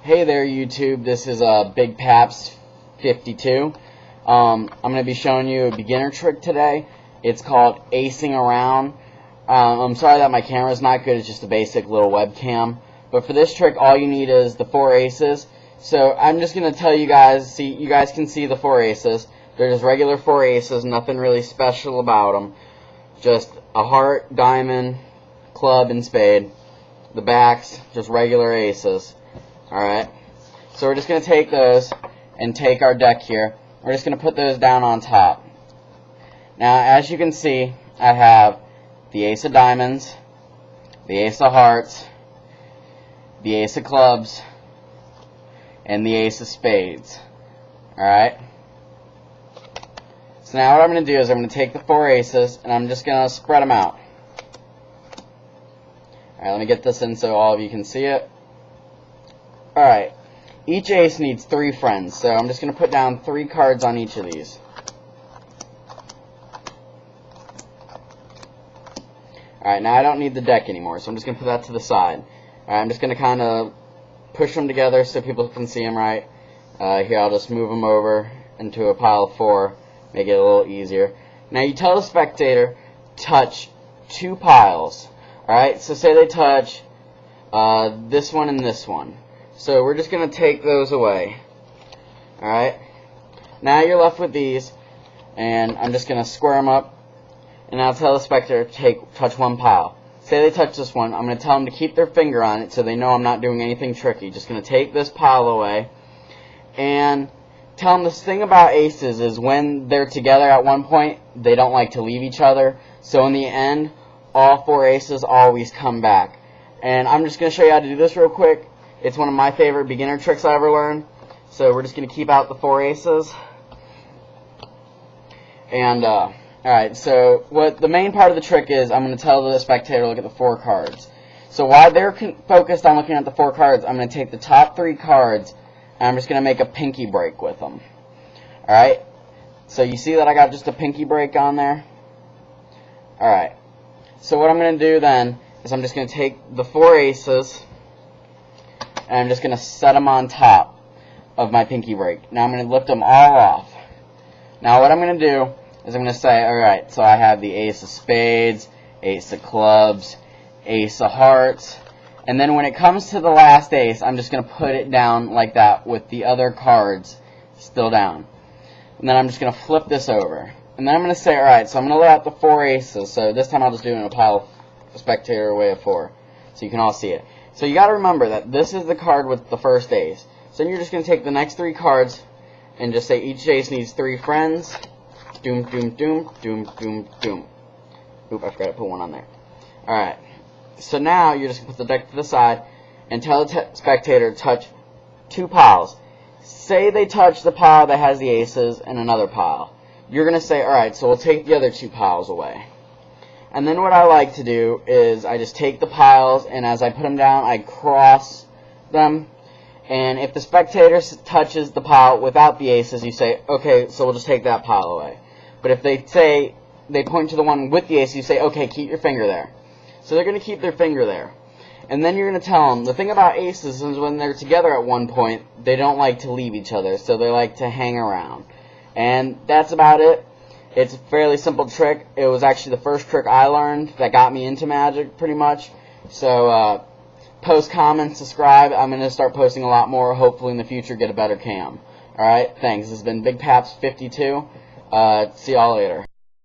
Hey there YouTube, this is Big Paps 52. I'm going to be showing you a beginner trick today. It's called acing around. I'm sorry that my camera's not good, it's just a basic little webcam. But for this trick all you need is the 4 aces. So I'm just going to tell you guys, you guys can see the 4 aces. They're just regular 4 aces, nothing really special about them. Just a heart, diamond, club, and spade. The backs, just regular aces. Alright, so we're just going to take those and take our deck here. We're just going to put those down on top. Now, as you can see, I have the ace of diamonds, the ace of hearts, the ace of clubs, and the ace of spades. Alright? So now what I'm going to do is I'm going to take the 4 aces and I'm just going to spread them out. Alright, let me get this in so all of you can see it. Alright, each ace needs 3 friends, so I'm just going to put down 3 cards on each of these. Alright, now I don't need the deck anymore, so I'm just going to put that to the side. Alright, I'm just going to kind of push them together so people can see them right. Here, I'll just move them over into a pile of 4, make it a little easier. Now, you tell the spectator, touch 2 piles. Alright, so say they touch this one and this one. So we're just going to take those away. Alright. Now you're left with these. And I'm just going to square them up. And I'll tell the spectator to touch 1 pile. Say they touch this one. I'm going to tell them to keep their finger on it so they know I'm not doing anything tricky. Just going to take this pile away. And tell them this thing about aces is when they're together at one point, they don't like to leave each other. So in the end, all 4 aces always come back. And I'm just going to show you how to do this real quick. It's one of my favorite beginner tricks I ever learned. So we're just going to keep out the 4 aces. And, alright, so what the main part of the trick is, I'm going to tell the spectator to look at the 4 cards. So while they're focused on looking at the 4 cards, I'm going to take the top 3 cards, and I'm just going to make a pinky break with them. Alright, so you see that I got just a pinky break on there? Alright, so what I'm going to do then is I'm just going to take the 4 aces, and I'm just going to set them on top of my pinky break. Now I'm going to lift them all off. Now what I'm going to do is I'm going to say, alright, so I have the ace of spades, ace of clubs, ace of hearts, and then when it comes to the last ace, I'm just going to put it down like that with the other cards still down. And then I'm just going to flip this over. And then I'm going to say, alright, so I'm going to let out the 4 aces, so this time I'll just do it in a pile of spectator away of 4, so you can all see it. So you got to remember that this is the card with the first ace. So then you're just going to take the next 3 cards and just say each ace needs 3 friends. Doom, doom, doom, doom, doom, doom. Oop, I forgot to put 1 on there. Alright. So now you're just going to put the deck to the side and tell the spectator to touch 2 piles. Say they touch the pile that has the aces and another pile. You're going to say, alright, so we'll take the other 2 piles away. And then what I like to do is I just take the piles, and as I put them down, I cross them. And if the spectator touches the pile without the aces, you say, okay, so we'll just take that pile away. But if they point to the one with the aces, you say, okay, keep your finger there. So they're going to keep their finger there. And then you're going to tell them, the thing about aces is when they're together at one point, they don't like to leave each other, so they like to hang around. And that's about it. It's a fairly simple trick. It was actually the first trick I learned that got me into magic, pretty much. So, post, comment, subscribe. I'm going to start posting a lot more. Hopefully in the future get a better cam. Alright, thanks. This has been Big Paps 52. See y'all later.